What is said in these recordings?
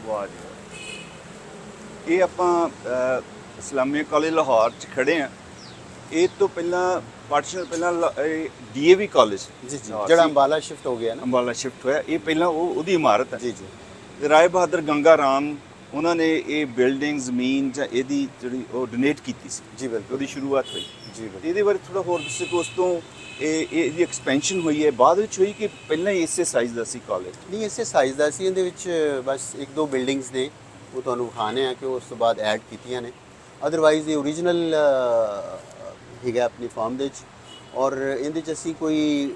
ਵਾਹ ਜੀ ਵਾਹ। ਇਹ ਆਪਾਂ ਇਸਲਾਮੀਆ ਕਾਲਜ ਲਾਹੌਰ 'ਚ ਖੜੇ ਆ। ਇਹ ਤੋਂ ਪਹਿਲਾਂ ਪਾਰਟੀਸ਼ਨ ਪਹਿਲਾਂ ਡੀਏਵੀ ਕਾਲਜ ਜੀ ਜੀ, ਜਿਹੜਾ ਅੰਬਾਲਾ ਸ਼ਿਫਟ ਹੋ ਗਿਆ ਨਾ। ਅੰਬਾਲਾ ਸ਼ਿਫਟ ਹੋਇਆ, ਇਹ ਪਹਿਲਾਂ ਉਹਦੀ ਇਮਾਰਤ ਹੈ। ਜੀ ਜੀ। ਤੇ ਰਾਏ ਬਹਾਦਰ ਗੰਗਾ ਰਾਮ ਉਹਨਾਂ ਨੇ ਇਹ ਬਿਲਡਿੰਗ ਜ਼ਮੀਨ ਜਾਂ ਇਹਦੀ ਜਿਹੜੀ ਉਹ ਡੋਨੇਟ ਕੀਤੀ ਸੀ ਜੀ ਬਿਲਕੁਲ। ਉਹਦੀ ਸ਼ੁਰੂਆਤ ਹੋਈ। ਜੀ ਬਿਲਕੁਲ। ਇਹਦੇ ਬਾਰੇ ਥੋੜਾ ਹੋਰ ਦੱਸੋ ਕਿ ਉਸ ਤੋਂ ਇਹਦੀ ਐਕਸਪੈਂਸ਼ਨ ਹੋਈ ਹੈ ਬਾਅਦ ਵਿੱਚ ਹੋਈ ਕਿ ਪਹਿਲਾਂ ਹੀ ਇਸੇ ਸਾਈਜ਼ ਦਾ ਸੀ ਕਾਲਜ? ਨਹੀਂ, ਇਸੇ ਸਾਈਜ਼ ਦਾ ਸੀ। ਇਹਦੇ ਵਿੱਚ ਬਸ ਇੱਕ ਦੋ ਬਿਲਡਿੰਗਸ ਨੇ, ਉਹ ਤੁਹਾਨੂੰ ਵਿਖਾਣੇ ਆ ਕਿ ਉਸ ਤੋਂ ਬਾਅਦ ਐਡ ਕੀਤੀਆਂ ਨੇ। ਅਦਰਵਾਈਜ਼ ਇਹ ਓਰੀਜਨਲ ਹੈਗਾ ਆਪਣੀ ਫਾਰਮ ਦੇ ਵਿੱਚ, ਔਰ ਇਹਦੇ 'ਚ ਅਸੀਂ ਕੋਈ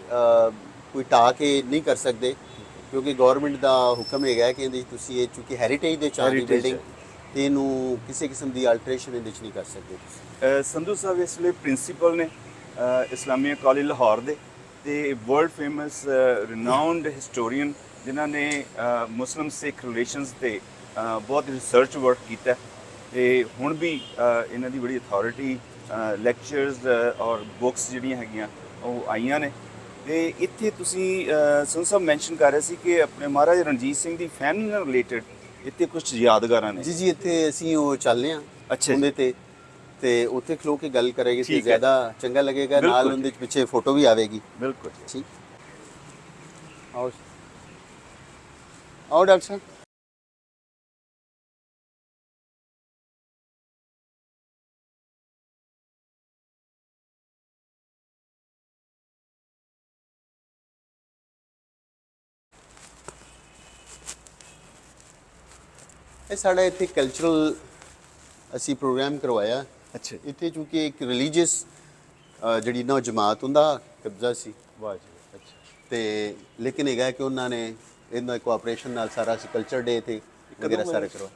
ਢਾਹ ਕੇ ਨਹੀਂ ਕਰ ਸਕਦੇ, ਕਿਉਂਕਿ ਗਵਰਨਮੈਂਟ ਦਾ ਹੁਕਮ ਹੈਗਾ ਕਿ ਇਹਦੇ 'ਚ ਤੁਸੀਂ ਇਹ ਚੂँकि ਹੈਰੀਟੇਜ ਦੇ ਚਾਹ ਦੀ ਬਿਲਡਿੰਗ, ਤੇ ਇਹਨੂੰ ਕਿਸੇ ਕਿਸਮ ਦੀ ਆਲਟਰੇਸ਼ਨ ਇਹਦੇ 'ਚ ਨਹੀਂ ਕਰ ਸਕਦੇ ਤੁਸੀਂ। ਸੰਧੂ ਸਾਹਿਬ ਇਸ ਲਈ ਪ੍ਰਿੰਸੀਪਲ ਨੇ ਇਸਲਾਮੀਆ ਕਾਲਜ ਲਾਹੌਰ ਦੇ, ਤੇ ਵਰਲਡ ਫੇਮਸ ਰਿਨਾਊਂਡ ਹਿਸਟੋਰੀਅਨ ਜਿਨ੍ਹਾਂ ਨੇ ਮੁਸਲਿਮ ਸਿੱਖ ਰਿਲੇਸ਼ਨਸ ਤੇ ਬਹੁਤ ਰਿਸਰਚ ਵਰਕ ਕੀਤਾ, ਤੇ ਹੁਣ ਵੀ ਇਹਨਾਂ ਦੀ ਬੜੀ ਅਥਾਰਟੀ ਲੈਕਚਰਸ ਔਰ ਬੁੱਕਸ ਜਿਹੜੀਆਂ ਹੈਗੀਆਂ ਉਹ ਆਈਆਂ ਨੇ। ਤੇ ਇੱਥੇ ਤੁਸੀਂ ਸੰਧੂ ਸਾਹਿਬ ਮੈਂਸ਼ਨ ਕਰ ਰਹੇ ਸੀ ਕਿ ਆਪਣੇ ਮਹਾਰਾਜਾ ਰਣਜੀਤ ਸਿੰਘ ਦੀ ਫੈਮਿਲੀ ਨਾਲ ਰਿਲੇਟਡ ਇੱਥੇ ਕੁਝ ਯਾਦਗਾਰਾਂ ਨੇ। ਜੀ ਜੀ, ਇੱਥੇ ਅਸੀਂ ਉਹ ਚੱਲਦੇ ਹਾਂ ਅੱਛਾ ਉਹਦੇ ਤੇ ਉੱਥੇ ਖਲੋ ਕੇ ਗੱਲ ਕਰਾਂਗੇ ਤੇ ਠੀਕ ਹੈ। ਜ਼ਿਆਦਾ ਚੰਗਾ ਲੱਗੇਗਾ। ਨਾਲ ਬਿਲਕੁਲ। ਉਹਦੇ ਪਿੱਛੇ ਫੋਟੋ ਵੀ ਆਵੇਗੀ। ਬਿਲਕੁਲ ਠੀਕ। ਆਓ ਆਓ ਡਾਕਟਰ ਸਾਹਿਬ। ਇਹ ਸਾਡਾ ਇੱਥੇ ਕਲਚਰਲ ਅਸੀਂ ਪ੍ਰੋਗਰਾਮ ਕਰਵਾਇਆ। ਅੱਛਾ ਜੀ। ਇੱਥੇ ਚੂँकि ਇੱਕ ਰਿਲੀਜੀਅਸ ਜਿਹੜੀ ਨਾ ਜਮਾਤ ਹੁੰਦਾ ਕਬਜ਼ਾ ਸੀ, ਵਾਹ ਜੀ। ਅੱਛਾ। ਤੇ ਲੇਕਿਨ ਹੈਗਾ ਕਿ ਉਹਨਾਂ ਨੇ ਇਹਨਾਂ ਕੋਆਪਰੇਸ਼ਨ ਨਾਲ ਸਾਰਾ ਅਸੀਂ ਕਲਚਰ ਡੇ ਤੇ ਵਗੈਰਾ ਸਾਰਾ ਕਰਵਾਇਆ।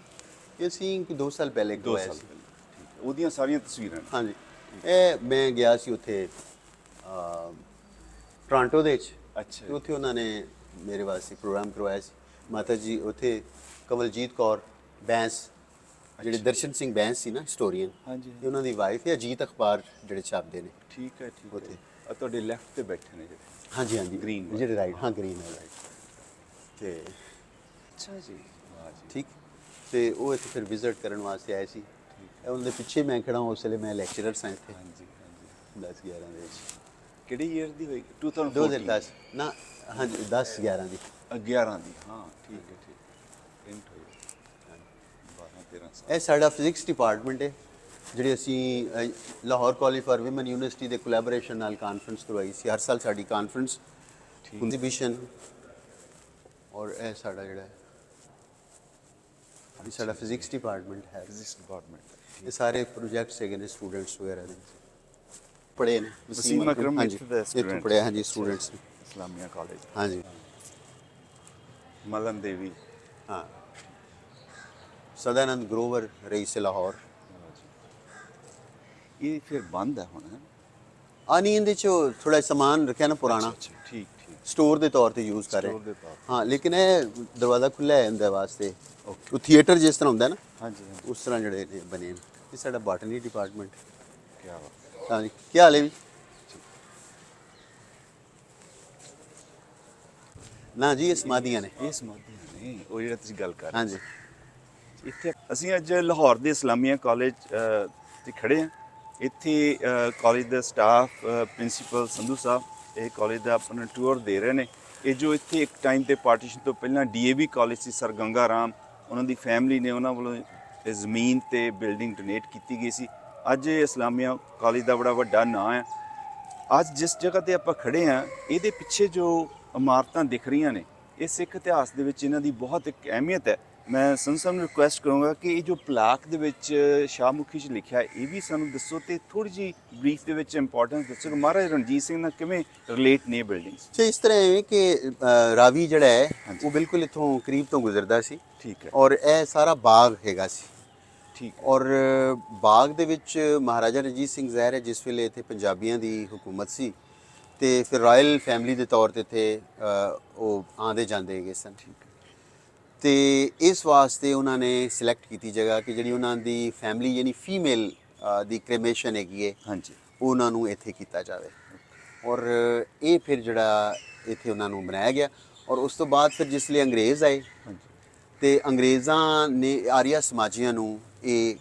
ਇਹ ਅਸੀਂ 2 ਸਾਲ ਪਹਿਲੇ 2 ਕਰਵਾਇਆ ਸਾਲ ਸੀ। ਪਹਿਲਾਂ। ਠੀਕ ਹੈ। ਉਹਦੀਆਂ ਸਾਰੀਆਂ ਤਸਵੀਰਾਂ ਨੇ। ਹਾਂਜੀ। ਇਹ ਮੈਂ ਗਿਆ ਸੀ ਉੱਥੇ ਟੋਰਾਂਟੋ ਦੇ ਵਿੱਚ, ਅੱਛਾ ਤੇ ਉੱਥੇ ਉਹਨਾਂ ਨੇ ਮੇਰੇ ਵਾਸਤੇ ਪ੍ਰੋਗਰਾਮ ਕਰਵਾਇਆ ਸੀ। ਮਾਤਾ ਜੀ ਉੱਥੇ ਕਮਲਜੀਤ ਕੌਰ ਬੈਂਸ, ਜਿਹੜੇ ਦਰਸ਼ਨ ਸਿੰਘ ਬੈਂਸ ਸੀ ਨਾ ਹਿਸਟੋਰੀਅਨ, ਹਾਂਜੀ। ਤੇ ਉਹਨਾਂ ਦੀ ਵਾਈਫ ਹੈ। ਅਜੀਤ ਅਖਬਾਰ ਜਿਹੜੇ ਛਾਪਦੇ ਨੇ। ਠੀਕ ਹੈ ਠੀਕ ਉੱਥੇ। ਹੈ। ਆ ਤੁਹਾਡੇ ਲੈਫਟ ਤੇ ਬੈਠੇ ਨੇ ਜਿਹੜੇ। ਹਾਂਜੀ ਹਾਂਜੀ, Green ਵਾਲੇ। ਜਿਹੜੇ ਰਾਈਟ, ਹਾਂ ਗ੍ਰੀਨ ਵਾਲੇ। ਤੇ ਅੱਛਾ ਜੀ। ਵਾਹ ਜੀ। ਠੀਕ। ਤੇ ਉਹ ਇੱਥੇ ਫਿਰ ਵਿਜ਼ਿਟ ਕਰਨ ਵਾਸਤੇ ਆਏ ਸੀ। ਇਹ ਉਹਨਾਂ ਦੇ ਪਿੱਛੇ ਮੈਂ ਖੜਾ, ਉਸ ਵੇਲੇ ਮੈਂ ਲੈਕਚਰਰ ਸਾਂ ਇੱਥੇ ਹਾਂਜੀ ਹਾਂਜੀ। 10-11 ਦੇ ਵਿੱਚ। ਕਿਹੜੀ ਈਅਰ ਦੀ ਹੋਈ? 2014 2010 ਨਾ, ਹਾਂਜੀ 10-11 ਦੀ। 11 ਦੀ। ਹਾਂ ਠੀਕ ਹੈ ਠੀਕ। ਪ੍ਰਿੰਟ ਹੋਈ 12-13 ਸਾਲ। ਇਹ ਸਾਡਾ ਫਿਜ਼ਿਕਸ ਡਿਪਾਰਟਮੈਂਟ ਹੈ, ਜਿਹੜੇ ਅਸੀਂ Lahore college for women university ਦੇ ਕੋਲੈਬੋਰੇਸ਼ਨ ਨਾਲ ਕਾਨਫਰੰਸ ਕਰਵਾਈ ਸੀ। ਹਰ ਸਾਲ ਸਾਡੀ ਕਾਨਫਰੰਸ ਐਗਜ਼ੀਬਿਸ਼ਨ, ਔਰ ਇਹ ਸਾਡਾ ਜਿਹੜਾ ਇਹ ਸਾਡਾ ਫਿਜ਼ਿਕਸ ਡਿਪਾਰਟਮੈਂਟ ਹੈ। Physics department. ਇਹ ਸਾਰੇ ਪ੍ਰੋਜੈਕਟਸ ਹੈਗੇ ਨੇ ਸਟੂਡੈਂਟਸ ਵਗੈਰਾ ਦੇ ਪੜ੍ਹੇ ਨੇ। ਵਸੀਮ ਅਕਰਮ ਹਾਂਜੀ, ਇੱਥੇ ਦਾ ਇੱਥੋਂ student ਪੜ੍ਹਿਆ। ਹਾਂਜੀ, ਸਟੂਡੈਂਟਸ ਨੇ। ਇਸਲਾਮੀਆ ਕਾਲਜ। ਹਾਂਜੀ ਮਲਨ ਦੇਵੀ। ਹਾਂ। ਸਦਾਨੰਦ ਗਰੋਵਰ ਰਈਸ ਲਾਹੌਰ। ਇਹ ਫਿਰ ਬੰਦ ਹੈ ਹੁਣ? ਨਹੀਂ, ਇਹਦੇ 'ਚ ਥੋੜਾ ਸਮਾਨ ਰੱਖਿਆ ਨਾ ਪੁਰਾਣਾ, ਅੱਛਾ ਠੀਕ ਠੀਕ। ਸਟੋਰ ਦੇ ਤੌਰ ਤੇ ਯੂਜ਼ ਕਰ ਰਹੇ। Store ਦੇ ਤੌਰ ਤੇ। ਹਾਂ, ਲੇਕਿਨ ਇਹ ਦਰਵਾਜ਼ਾ ਖੁੱਲ੍ਹਾ ਹੈ ਇਹਦੇ ਵਾਸਤੇ। ਉਹ ਥੀਏਟਰ ਜਿਸ ਤਰ੍ਹਾਂ ਹੁੰਦਾ ਨਾ, ਹਾਂਜੀ ਹਾਂਜੀ। ਉਸ ਤਰ੍ਹਾਂ ਜਿਹੜੇ ਨੇ ਬਣੇ ਨੇ। ਇਹ ਸਾਡਾ ਬਾਟਨੀ ਡਿਪਾਰਟਮੈਂਟ। ਕੀ ਬਾਤ। ਹਾਂਜੀ, ਕੀ ਹਾਲ ਹੈ ਜੀ? ਨਾ ਜੀ, ਇਹ ਸਮਾਧੀਆਂ ਨੇ। ਇਹ ਸਮਾਧੀਆਂ ਨੇ, ਉਹ ਜਿਹੜਾ ਤੁਸੀਂ ਗੱਲ ਕਰ ਰਹੇ ਹਾਂਜੀ। ਇੱਥੇ ਅਸੀਂ ਅੱਜ ਲਾਹੌਰ ਦੇ ਇਸਲਾਮੀਆ ਕਾਲਜ ਤੇ ਖੜੇ ਹਾਂ। ਇੱਥੇ ਕਾਲਜ ਦਾ ਸਟਾਫ, ਪ੍ਰਿੰਸੀਪਲ ਸੰਧੂ ਸਾਹਿਬ ਇਹ ਕਾਲਜ ਦਾ ਆਪਣਾ ਟੂਰ ਦੇ ਰਹੇ ਨੇ। ਇਹ ਜੋ ਇੱਥੇ ਇੱਕ ਟਾਈਮ ਤੇ ਪਾਰਟੀਸ਼ਨ ਤੋਂ ਪਹਿਲਾਂ ਡੀਏਵੀ ਕਾਲਜ ਸੀ, ਸਰ ਗੰਗਾ ਰਾਮ ਉਹਨਾਂ ਦੀ ਫੈਮਿਲੀ ਨੇ ਉਹਨਾਂ ਵੱਲੋਂ ਇਹ ਜ਼ਮੀਨ ਤੇ ਬਿਲਡਿੰਗ ਡੋਨੇਟ ਕੀਤੀ ਗਈ ਸੀ। ਅੱਜ ਇਹ ਇਸਲਾਮੀਆ ਕਾਲਜ ਦਾ ਬੜਾ ਵੱਡਾ ਨਾਂ ਹੈ। ਅੱਜ ਜਿਸ ਜਗ੍ਹਾ ਤੇ ਆਪਾਂ ਖੜੇ ਹਾਂ, ਇਹਦੇ ਪਿੱਛੇ ਜੋ ਇਮਾਰਤਾਂ ਦਿਖ ਰਹੀਆਂ ਨੇ, ਇਹ ਸਿੱਖ ਇਤਿਹਾਸ ਦੇ ਵਿੱਚ ਇਹਨਾਂ ਦੀ ਬਹੁਤ ਇੱਕ ਅਹਿਮੀਅਤ ਹੈ। ਮੈਂ ਸੰਧੂ ਸਾਹਿਬ ਨੂੰ ਰਿਕੁਐਸਟ ਕਰੂੰਗਾ ਕਿ ਇਹ ਜੋ ਪਲਾਕ ਦੇ ਵਿੱਚ ਸ਼ਾਹਮੁਖੀ 'ਚ ਲਿਖਿਆ ਇਹ ਵੀ ਸਾਨੂੰ ਦੱਸੋ, ਤੇ ਥੋੜੀ ਜਿਹੀ ਬਰੀਫ ਦੇ ਵਿੱਚ ਇੰਪੋਰਟੈਂਸ ਦੱਸੋ ਕਿ ਮਹਾਰਾਜਾ ਰਣਜੀਤ ਸਿੰਘ ਨਾਲ ਕਿਵੇਂ ਰਿਲੇਟ ਨੇ ਬਿਲਡਿੰਗਸ। ਸੋ ਇਸ ਤਰ੍ਹਾਂ ਹੈ ਕਿ ਰਾਵੀ ਜਿਹੜਾ ਹੈ ਉਹ ਬਿਲਕੁਲ ਇੱਥੋਂ ਕਰੀਬ ਤੋਂ ਗੁਜ਼ਰਦਾ ਸੀ। ਠੀਕ ਹੈ। ਔਰ ਇਹ ਸਾਰਾ ਬਾਗ ਹੈਗਾ ਸੀ। ਠੀਕ ਹੈ। ਔਰ ਬਾਗ ਦੇ ਵਿੱਚ ਮਹਾਰਾਜਾ ਰਣਜੀਤ ਸਿੰਘ ਜ਼ਾਹਿਰ ਹੈ ਜਿਸ ਵੇਲੇ ਇੱਥੇ ਪੰਜਾਬੀਆਂ ਦੀ ਹੁਕੂਮਤ ਸੀ, ਤੇ ਫਿਰ ਰਾਇਲ ਫੈਮਿਲੀ ਦੇ ਤੌਰ ਤੇ ਇੱਥੇ ਉਹ ਆਉਂਦੇ ਜਾਂਦੇ ਹੈਗੇ ਸਨ। ਠੀਕ ਹੈ। ਤੇ ਇਸ ਵਾਸਤੇ ਉਹਨਾਂ ਨੇ ਸਿਲੈਕਟ ਕੀਤੀ ਜਗ੍ਹਾ ਕਿ ਜਿਹੜੀ ਉਹਨਾਂ ਦੀ ਫੈਮਿਲੀ ਯਾਨੀ ਫੀਮੇਲ ਦੀ ਕ੍ਰੇਮੇਸ਼ਨ ਹੈਗੀ ਹੈ, ਹਾਂਜੀ। ਉਹਨਾਂ ਨੂੰ ਇੱਥੇ ਕੀਤਾ ਜਾਵੇ। ਔਰ ਇਹ ਫਿਰ ਜਿਹੜਾ ਇੱਥੇ ਉਹਨਾਂ ਨੂੰ ਬਣਾਇਆ ਗਿਆ। ਔਰ ਉਸ ਤੋਂ ਬਾਅਦ ਫਿਰ ਜਿਸ ਲਈ ਅੰਗਰੇਜ਼ ਆਏ, ਹਾਂਜੀ। ਤੇ ਅੰਗਰੇਜ਼ਾਂ ਨੇ ਆਰੀਆ ਸਮਾਜੀਆਂ ਨੂੰ ਇਹ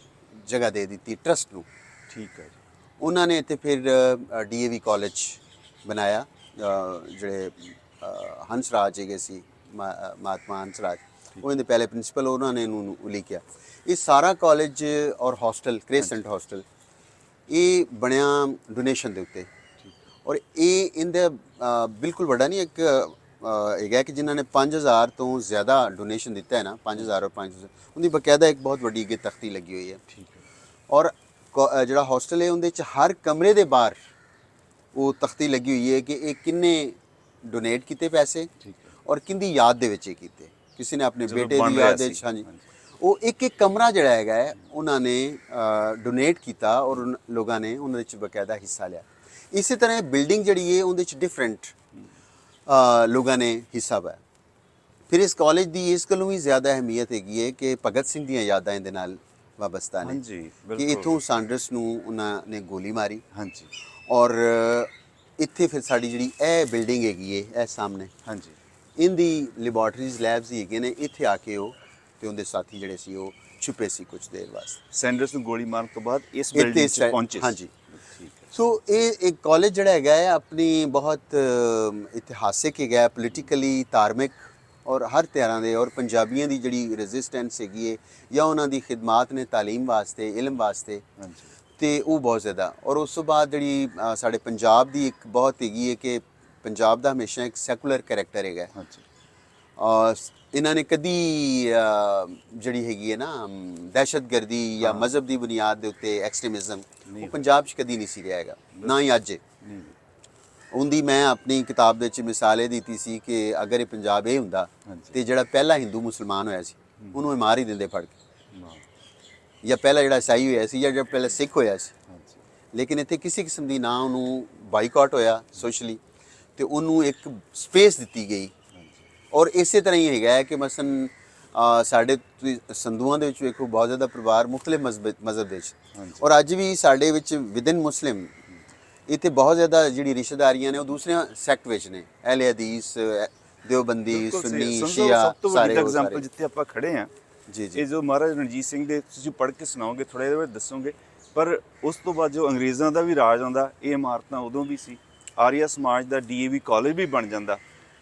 ਜਗ੍ਹਾ ਦੇ ਦਿੱਤੀ ਟਰਸਟ ਨੂੰ। ਠੀਕ ਹੈ ਜੀ। ਉਹਨਾਂ ਨੇ ਇੱਥੇ ਫਿਰ ਡੀਏਵੀ ਕਾਲਜ ਬਣਾਇਆ। ਜਿਹੜੇ ਹੰਸਰਾਜ ਹੈਗੇ ਸੀ, ਮਹਾਤਮਾ ਹੰਸਰਾਜ, ਉਹ ਇਹਦੇ ਪਹਿਲੇ ਪ੍ਰਿੰਸੀਪਲ, ਉਹਨਾਂ ਨੇ ਇਹਨੂੰ ਉਲੀਕਿਆ। ਇਹ ਸਾਰਾ ਕਾਲਜ ਔਰ ਹੌਸਟਲ, ਕ੍ਰੈਸੈਂਟ ਹੌਸਟਲ, ਇਹ ਬਣਿਆ ਡੋਨੇਸ਼ਨ ਦੇ ਉੱਤੇ। ਔਰ ਇਹ ਇਹਦਾ ਬਿਲਕੁਲ ਵੱਡਾ ਨਹੀਂ, ਇੱਕ ਹੈਗਾ ਕਿ ਜਿਨ੍ਹਾਂ ਨੇ 5000 ਤੋਂ ਜ਼ਿਆਦਾ ਡੋਨੇਸ਼ਨ ਦਿੱਤਾ ਹੈ ਨਾ, 5000 ਔਰ 5000, ਉਹਦੀ ਬਕਾਇਦਾ ਇੱਕ ਬਹੁਤ ਵੱਡੀ ਅੱਗੇ ਤਖਤੀ ਲੱਗੀ ਹੋਈ ਹੈ। ਠੀਕ ਹੈ। ਔਰ ਜਿਹੜਾ ਹੌਸਟਲ ਹੈ ਉਹਦੇ 'ਚ ਹਰ ਕਮਰੇ ਦੇ ਬਾਹਰ ਉਹ ਤਖਤੀ ਲੱਗੀ ਹੋਈ ਹੈ ਕਿ ਇਹ ਕਿੰਨੇ ਡੋਨੇਟ ਕੀਤੇ ਪੈਸੇ ਔਰ ਕਿੰਦੀ ਯਾਦ ਦੇ ਵਿੱਚ ਇਹ ਕੀਤੇ। ਕਿਸੇ ਨੇ ਆਪਣੇ ਬੇਟੇ ਦੀ ਯਾਦ ਦੇ ਵਿੱਚ, ਹਾਂਜੀ, ਉਹ ਇੱਕ ਇੱਕ ਕਮਰਾ ਜਿਹੜਾ ਹੈਗਾ ਹੈ ਉਹਨਾਂ ਨੇ ਡੋਨੇਟ ਕੀਤਾ ਔਰ ਲੋਕਾਂ ਨੇ ਉਹਨਾਂ ਵਿੱਚ ਬਕਾਇਦਾ ਹਿੱਸਾ ਲਿਆ। ਇਸੇ ਤਰ੍ਹਾਂ ਬਿਲਡਿੰਗ ਜਿਹੜੀ ਹੈ ਉਹਦੇ 'ਚ ਡਿਫਰੈਂਟ ਲੋਕਾਂ ਨੇ ਹਿੱਸਾ ਪਾਇਆ। ਫਿਰ ਇਸ ਕਾਲਜ ਦੀ ਇਸ ਗੱਲੋਂ ਵੀ ਜ਼ਿਆਦਾ ਅਹਿਮੀਅਤ ਹੈਗੀ ਹੈ ਕਿ ਭਗਤ ਸਿੰਘ ਦੀਆਂ ਯਾਦਾਂ ਇਹਦੇ ਨਾਲ ਵਾਬਸਤਾ ਨੇ। ਹਾਂਜੀ, ਕਿ ਇੱਥੋਂ ਸਾਂਡਰਸ ਨੂੰ ਉਹਨਾਂ ਨੇ ਗੋਲੀ ਮਾਰੀ। ਹਾਂਜੀ। ਔਰ ਇੱਥੇ ਫਿਰ ਸਾਡੀ ਜਿਹੜੀ ਇਹ ਬਿਲਡਿੰਗ ਹੈਗੀ ਹੈ, ਇਹ ਸਾਹਮਣੇ, ਹਾਂਜੀ, ਇਹਦੀ ਲੈਬੋਰਟਰੀਜ਼, ਲੈਬਸ ਹੈਗੇ ਨੇ। ਇੱਥੇ ਆ ਕੇ ਉਹ ਤੇ ਉਹਦੇ ਸਾਥੀ ਜਿਹੜੇ ਸੀ ਉਹ ਛੁਪੇ ਸੀ ਕੁਝ ਦੇਰ ਵਾਸਤੇ। ਸੈਂਡਰਸ ਨੂੰ ਗੋਲੀ ਮਾਰਨ ਤੋਂ ਬਾਅਦ ਇਸ ਬਿਲਡਿੰਗ 'ਚ ਪਹੁੰਚੇ। ਹਾਂਜੀ। ਠੀਕ ਹੈ। ਸੋ ਇਹ ਇੱਕ ਕਾਲਜ ਜਿਹੜਾ ਹੈਗਾ ਹੈ ਆਪਣੀ ਬਹੁਤ ਇਤਿਹਾਸਿਕ ਹੈਗਾ, ਪੋਲੀਟੀਕਲੀ, ਧਾਰਮਿਕ ਔਰ ਹਰ ਤਰ੍ਹਾਂ ਦੇ, ਔਰ ਪੰਜਾਬੀਆਂ ਦੀ ਜਿਹੜੀ ਰੈਜ਼ਿਸਟੈਂਸ ਹੈਗੀ ਹੈ ਜਾਂ ਉਹਨਾਂ ਦੀ ਖਿਦਮਾਤ ਨੇ ਤਾਲੀਮ ਵਾਸਤੇ, ਇਲਮ ਵਾਸਤੇ, ਹਾਂਜੀ, ਤੇ ਉਹ ਬਹੁਤ ਜ਼ਿਆਦਾ। ਔਰ ਉਸ ਤੋਂ ਬਾਅਦ ਜਿਹੜੀ ਸਾਡੇ ਪੰਜਾਬ ਦੀ ਇੱਕ ਬਹੁਤ ਹੈਗੀ ਹੈ ਕਿ ਪੰਜਾਬ ਦਾ ਹਮੇਸ਼ਾ ਇੱਕ ਸੈਕੂਲਰ ਕੈਰੈਕਟਰ ਹੈਗਾ। ਹਾਂਜੀ। ਇਹਨਾਂ ਨੇ ਕਦੀ ਜਿਹੜੀ ਹੈਗੀ ਹੈ ਨਾ ਦਹਿਸ਼ਤਗਰਦੀ ਜਾਂ ਮਜ਼ਹਬ ਦੀ ਬੁਨਿਆਦ ਦੇ ਉੱਤੇ ਐਕਸਟ੍ਰੀਮਿਜ਼ਮ, ਉਹ ਪੰਜਾਬ 'ਚ ਕਦੀ ਨਹੀਂ ਸੀ ਰਿਹਾ ਹੈਗਾ, ਨਾ ਹੀ ਅੱਜ। ਉਹਦੀ ਮੈਂ ਆਪਣੀ ਕਿਤਾਬ ਦੇ ਵਿੱਚ ਮਿਸਾਲ ਇਹ ਦਿੱਤੀ ਸੀ ਕਿ ਅਗਰ ਇਹ ਪੰਜਾਬ ਇਹ ਹੁੰਦਾ ਤੇ ਜਿਹੜਾ ਪਹਿਲਾ ਹਿੰਦੂ ਮੁਸਲਮਾਨ ਹੋਇਆ ਸੀ ਉਹਨੂੰ ਇਹ ਮਾਰ ਹੀ ਦਿੰਦੇ ਫੜ ਕੇ, ਜਾਂ ਪਹਿਲਾ ਜਿਹੜਾ ਈਸਾਈ ਹੋਇਆ ਸੀ ਜਾਂ ਜਿਹੜਾ ਪਹਿਲਾ ਸਿੱਖ ਹੋਇਆ ਸੀ। ਲੇਕਿਨ ਇੱਥੇ ਕਿਸੇ ਕਿਸਮ ਦੀ ਨਾ ਉਹਨੂੰ ਬਾਈਕਾਟ ਹੋਇਆ ਸੋਸ਼ਲੀ, ਤੇ ਉਹਨੂੰ ਇੱਕ ਸਪੇਸ ਦਿੱਤੀ ਗਈ। ਔਰ ਇਸੇ ਤਰ੍ਹਾਂ ਹੀ ਹੈਗਾ ਹੈ ਕਿ ਮਸਲਨ ਸਾਡੇ ਸੰਧੂਆਂ ਦੇ ਵਿੱਚ ਵੇਖੋ ਬਹੁਤ ਜ਼ਿਆਦਾ ਪਰਿਵਾਰ ਮੁਖਤਲਿਫ ਮਜ਼ਹਬ ਦੇ ਵਿੱਚ, ਔਰ ਅੱਜ ਵੀ ਸਾਡੇ ਵਿੱਚ ਵਿਦਨ ਮੁਸਲਿਮ ਇੱਥੇ ਬਹੁਤ ਜ਼ਿਆਦਾ ਜਿਹੜੀ ਰਿਸ਼ਤੇਦਾਰੀਆਂ ਨੇ ਉਹ ਦੂਸਰਿਆਂ ਸੈਕਟ ਵਿੱਚ ਨੇ, ਅਹਿਲੇ ਹਦੀਸ, ਦਿਓਬੰਦੀ, ਸੁੰਨੀ, ਸ਼ੀਆ, ਸਭ ਤੋਂ ਵੱਡੀ ਸਾਰੇ। ਐਗਜ਼ਾਮਪਲ ਜਿੱਥੇ ਆਪਾਂ ਖੜੇ ਆ, ਜੀ ਜੀ, ਇਹ ਜੋ ਮਹਾਰਾਜਾ ਰਣਜੀਤ ਸਿੰਘ ਦੇ ਤੁਸੀਂ ਪੜ੍ਹ ਕੇ ਸੁਣਾਓਗੇ, ਥੋੜਾ ਜਿਹਾ ਦੱਸੋਗੇ, ਪਰ ਉਸ ਤੋਂ ਬਾਅਦ ਜੋ ਅੰਗਰੇਜ਼ਾਂ ਦਾ ਵੀ ਰਾਜ ਆਉਂਦਾ, ਇਹ ਇਮਾਰਤਾਂ ਉਦੋਂ ਵੀ ਸੀ। ਆਰੀਆ ਸਮਾਜ ਦਾ ਡੀਏਵੀ ਕਾਲਜ ਵੀ ਬਣ ਜਾਂਦਾ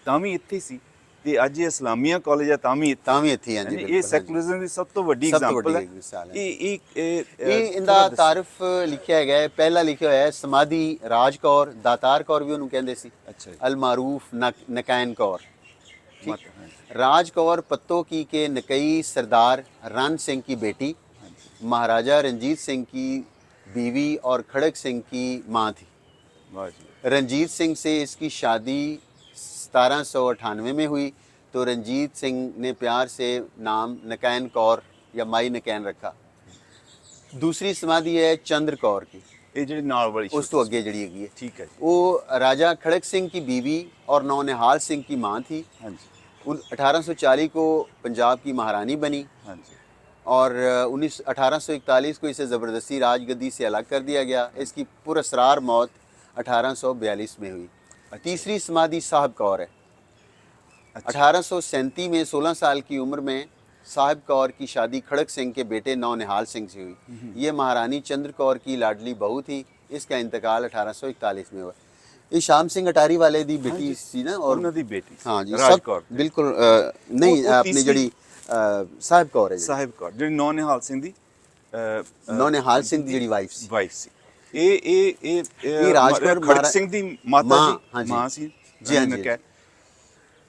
ਤਾਂ ਵੀ ਇੱਥੇ ਸੀ, ਤੇ ਅੱਜ ਇਹ ਇਸਲਾਮੀਆ ਕਾਲਜ ਹੈ ਤਾਂ ਵੀ ਇੱਥੇ। ਹਾਂਜੀ। ਇਹ ਸੈਕੂਲਰਿਜ਼ਮ ਦੀ ਸਭ ਤੋਂ ਵੱਡੀ ਐਗਜ਼ਾਮਪਲ ਹੈ। ਇਹ ਇਹਦਾ ਤਾਰਫ ਲਿਖਿਆ ਹੈਗਾ ਹੈ, ਪਹਿਲਾ ਲਿਖਿਆ ਹੋਇਆ ਹੈ ਸਮਾਧੀ ਰਾਜ ਕੌਰ, ਦਾਤਾਰ ਕੌਰ ਵੀ ਉਹਨੂੰ ਕਹਿੰਦੇ ਸੀ, ਅਲ ਮਾਰੂਫ ਨਕੈਨ ਕੌਰ। राज कौर पत्तों की के नकई सरदार रन सिंह की बेटी, महाराजा रंजीत सिंह की बीवी और खड़क सिंह की माँ थी। रंजीत सिंह से इसकी शादी 1798 में हुई, तो रंजीत सिंह ने प्यार से नाम नकैन कौर या माई नकैन रखा। दूसरी समाधि है चंद्र कौर की, ਇਹ ਜਿਹੜੀ ਨਾਲ ਵਾਲੀ उस तो अगे जड़ी हैगी है। ठीक है। वो राजा खड़क सिंह की बीवी और नौनिहाल सिंह की माँ थी। 1840 को पंजाब की महारानी बनी और 1841 को इसे ज़बरदस्ती राजगद्दी से अलग कर दिया गया। इसकी पुरअसरार मौत 1842 में हुई। तीसरी समाधि साहब कौर है। 1837 में 16 साल की उम्र में साहिब कौर की शादी खड़क सिंह के बेटे नौनिहाल सिंह से हुई। ये महारानी चंद्र कौर की लाडली बहू थी। इसका इंतकाल 1841 में हुआ। ये शाम सिंह अटारी वाले दी बेटी सी ना, और ਉਹਨਾਂ ਦੀ ਬੇਟੀ हाँ जी, ਰਾਜ सब ਕੌਰ बिल्कुल नहीं, अपनी जड़ी साहिब कौर है, ਸਾਹਿਬ ਕੌਰ ਜਿਹੜੀ ਨੌਨਿਹਾਲ ਸਿੰਘ ਦੀ नौनिहाल सिंह दी जड़ी वाइफ सी। ਵਾਈਫ ਸੀ। ਇਹ ਰਾਜ ਕੌਰ ਖੜਕ ਸਿੰਘ ਦੀ ਮਾਤਾ ਹਾਂਜੀ। ਮਾਂ ਸੀ ਜੀ, ਹਾਂਜੀ। ਮੈਂ ਕਹਿ,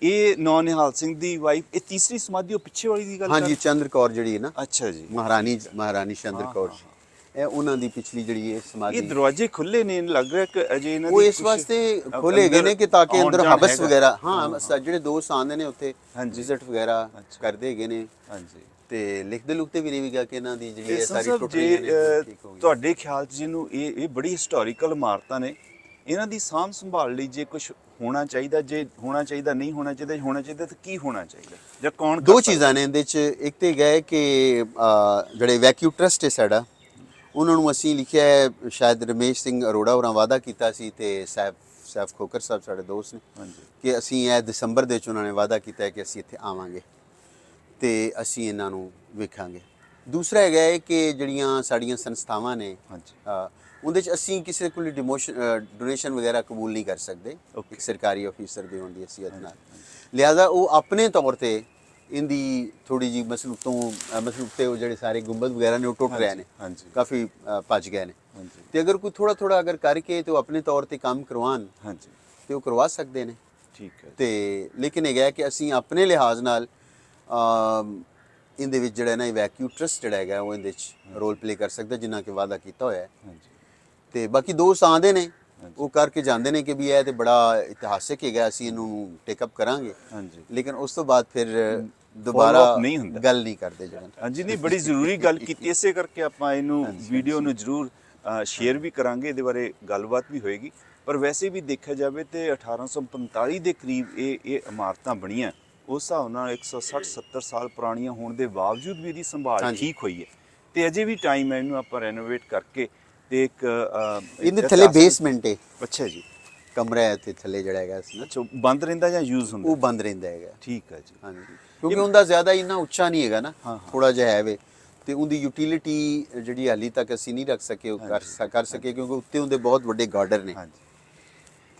ਇਹ ਨੌਨਿਹਾਲ ਸਿੰਘ ਦੀ ਵਾਈਫ। ਇਹ ਤੀਸਰੀ ਸਮਾਧੀ ਉਹ ਪਿੱਛੇ ਵਾਲੀ ਦੀ ਗੱਲ हाँ जी, चंद्र कौर जड़ी है ना, ਅੱਛਾ ਜੀ। महारानी चंद्र कौर जी, ਇਹ ਉਹਨਾਂ ਦੀ ਪਿਛਲੀ ਜਿਹੜੀ ਹੈ ਸਮਾਧੀ। ਇਹ ਦਰਵਾਜ਼ੇ ਖੁੱਲੇ ਨੇ, ਲੱਗ ਰਿਹਾ ਕਿ ਅਜੇ ਇਹਨਾਂ ਉਹ ਇਸ ਵਾਸਤੇ ਖੋਲੇ ਗਏ ਨੇ ਕਿ ਤਾਂ ਕਿ ਅੰਦਰ ਹਬਸ ਵਗੈਰਾ, ਹਾਂ ਜਿਹੜੇ ਦੋਸਤ ਆਉਂਦੇ ਨੇ ਉੱਥੇ ਵਿਜ਼ਿਟ ਵਗੈਰਾ ਕਰਦੇ ਹੈਗੇ ਨੇ। ਹਾਂਜੀ। ਤੇ ਲਿਖਦੇ ਲੁਖਦੇ ਵੀ ਨਹੀਂ ਵੀਗਾ ਕਿ ਇਹਨਾਂ ਦੀ ਜਿਹੜੀ ਇਹ ਹੈ ਸਾਰੀ ਸਭ ਟੁੱਟ ਜੇ ਗਈ ਨੇ, ਠੀਕ ਹੋ ਗਈ। ਤੁਹਾਡੇ ਖਿਆਲ 'ਚ ਜਿਹਨੂੰ ਇਹ ਬੜੀ ਹਿਸਟੋਰੀਕਲ ਇਮਾਰਤਾਂ ਨੇ, ਇਹਨਾਂ ਦੀ ਸਾਂਭ ਸੰਭਾਲ ਲਈ ਜੇ ਕੁਝ ਹੋਣਾ ਚਾਹੀਦਾ, ਜੇ ਹੋਣਾ ਚਾਹੀਦਾ, ਨਹੀਂ ਹੋਣਾ ਚਾਹੀਦਾ ਤਾਂ ਕੀ ਹੋਣਾ ਚਾਹੀਦਾ, ਜਾਂ ਕੌਣ? ਦੋ ਚੀਜ਼ਾਂ ਨੇ ਇਹਦੇ 'ਚ। ਇੱਕ ਤੇ ਗਏ ਕਿ ਜਿਹੜੇ ਵੈਕਿਊ ਟਰਸਟ ਹੈ ਸਾਡਾ, ਉਹਨਾਂ ਨੂੰ ਅਸੀਂ ਲਿਖਿਆ ਹੈ, ਸ਼ਾਇਦ ਰਮੇਸ਼ ਸਿੰਘ ਅਰੋੜਾ ਹੋਰਾਂ ਵਾਅਦਾ ਕੀਤਾ ਸੀ, ਤੇ ਸੈਫ ਖੋਕਰ ਸਾਹਿਬ ਸਾਡੇ ਦੋਸਤ ਨੇ, ਕਿ ਅਸੀਂ ਇਹ ਦਸੰਬਰ ਦੇ ਵਿੱਚ ਉਹਨਾਂ ਨੇ ਵਾਅਦਾ ਕੀਤਾ ਹੈ ਕਿ ਅਸੀਂ ਇੱਥੇ ਆਵਾਂਗੇ। ਤੇ ਅਸੀਂ ਇਹਨਾਂ ਨੂੰ ਵੇਖਾਂਗੇ। ਦੂਸਰਾ ਹੈਗਾ ਹੈ ਕਿ ਜਿਹੜੀਆਂ ਸਾਡੀਆਂ ਸੰਸਥਾਵਾਂ ਨੇ ਹਾਂਜੀ ਉਹਦੇ 'ਚ ਅਸੀਂ ਕਿਸੇ ਕੋਲ ਡੋਨੇਸ਼ਨ ਵਗੈਰਾ ਕਬੂਲ ਨਹੀਂ ਕਰ ਸਕਦੇ Okay. ਇੱਕ ਸਰਕਾਰੀ ਅਫੀਸਰ ਦੇ ਹੋਣ ਦੀ ਹਸੀਅਤ ਨਾਲ। ਲਿਹਾਜ਼ਾ ਉਹ ਆਪਣੇ ਤੌਰ ਤੇ ਇਹਦੀ ਥੋੜੀ ਜੀ ਮਸਲੂਕ ਤੇ ਉਹ ਜਿਹੜੇ ਸਾਰੇ ਗੁੰਬਦ ਵਗੈਰਾ ਨੇ ਉਹ ਟੁੱਟ ਰਹੇ ਨੇ, ਹਾਂਜੀ ਕਾਫੀ ਭੱਜ ਗਏ ਨੇ। ਹਾਂਜੀ ਤੇ ਅਗਰ ਕੋਈ ਥੋੜਾ ਅਗਰ ਕਰਕੇ ਤੇ ਉਹ ਆਪਣੇ ਤੌਰ ਤੇ ਕੰਮ ਕਰਵਾਉਣ ਹਾਂਜੀ ਤੇ ਉਹ ਕਰਵਾ ਸਕਦੇ ਨੇ। ਠੀਕ ਹੈ ਤੇ ਲੇਕਿਨ ਇਹ ਹੈ ਕਿ ਅਸੀਂ ਆਪਣੇ ਲਿਹਾਜ਼ ਨਾਲ ਇਹਦੇ ਵਿੱਚ ਜਿਹੜਾ ਨਾ ਵੈਕਿਊ ਟਰਸਟ ਜਿਹੜਾ ਹੈਗਾ ਉਹ ਇਹਦੇ ਵਿੱਚ ਰੋਲ ਪਲੇ ਕਰ ਸਕਦਾ, ਜਿੰਨਾ ਕਿ ਵਾਅਦਾ ਕੀਤਾ ਹੋਇਆ ਹੈ। ਹਾਂਜੀ ਤੇ ਬਾਕੀ ਦੋਸਤ ਆਉਂਦੇ ਨੇ ਉਹ ਕਰਕੇ ਜਾਂਦੇ ਨੇ ਕਿ ਵੀ ਇਹ ਤੇ ਬੜਾ ਇਤਿਹਾਸਿਕ ਹੈਗਾ, ਅਸੀਂ ਇਹਨੂੰ ਟੇਕ ਅਪ ਕਰਾਂਗੇ, ਹਾਂਜੀ ਲੇਕਿਨ ਉਸ ਤੋਂ ਬਾਅਦ ਫਿਰ Follow ਦੁਬਾਰਾ up ਨਹੀਂ ਹੁੰਦਾ। ਗੱਲ ਨਹੀਂ ਕਰਦੇ ਜਿਹੜਾ। ਹਾਂਜੀ ਨਹੀਂ, ਬੜੀ ਜ਼ਰੂਰੀ ਗੱਲ ਕੀਤੀ, ਇਸੇ ਕਰਕੇ ਆਪਾਂ ਇਹਨੂੰ ਵੀਡੀਓ ਨੂੰ ਜ਼ਰੂਰ ਸ਼ੇਅਰ ਵੀ ਕਰਾਂਗੇ, ਇਹਦੇ ਬਾਰੇ ਗੱਲਬਾਤ ਵੀ ਹੋਏਗੀ। ਪਰ ਵੈਸੇ ਵੀ ਦੇਖਿਆ ਜਾਵੇ ਤੇ 1845 ਦੇ ਕਰੀਬ ਇਹ ਇਮਾਰਤਾਂ ਬਣੀਆਂ, ਉਸ ਹਿਸਾਬ ਨਾਲ 160-70 ਸਾਲ ਪੁਰਾਣੀਆਂ ਹੋਣ ਦੇ ਬਾਵਜੂਦ ਵੀ ਇਹਦੀ ਸੰਭਾਲ ਠੀਕ ਹੋਈ ਹੈ ਤੇ ਅਜੇ ਵੀ ਟਾਈਮ ਹੈ ਇਹਨੂੰ ਆਪਾਂ ਰੈਨੋਵੇਟ ਕਰਕੇ ਤੇ ਇੱਕ ਇਹਦੇ ਥੱਲੇ ਬੇਸਮੈਂਟ ਹੈ। ਅੱਛਾ ਜੀ, ਕਮਰਾ ਹੈ ਤੇ ਥੱਲੇ ਜਿਹੜਾ ਹੈਗਾ ਸੀ ਨਾ ਅੱਛਾ ਬੰਦ ਰਹਿੰਦਾ ਜਾਂ ਯੂਜ਼ ਹੁੰਦਾ? ਉਹ ਬੰਦ ਰਹਿੰਦਾ ਹੈਗਾ। ਠੀਕ ਹੈ ਜੀ। ਹਾਂਜੀ, ਕਿਉਂਕਿ ਉਹਦਾ ਜ਼ਿਆਦਾ ਇੰਨਾ ਉੱਚਾ ਨਹੀਂ ਹੈਗਾ ਨਾ, ਹਾਂ। ਥੋੜਾ ਜਿਹਾ ਹੈ ਵੇ, ਤੇ ਉਹਦੀ ਯੂਟਿਲਿਟੀ ਜਿਹੜੀ ਹਾਲੀ ਤੱਕ ਅਸੀਂ ਨਹੀਂ ਰੱਖ ਸਕੇ, ਉਹ ਕਰ ਸਕੇ ਕਿਉਂਕਿ ਉੱਤੇ ਉਹਦੇ ਬਹੁਤ ਵੱਡੇ ਗਾਰਡਰ ਨੇ। ਹਾਂਜੀ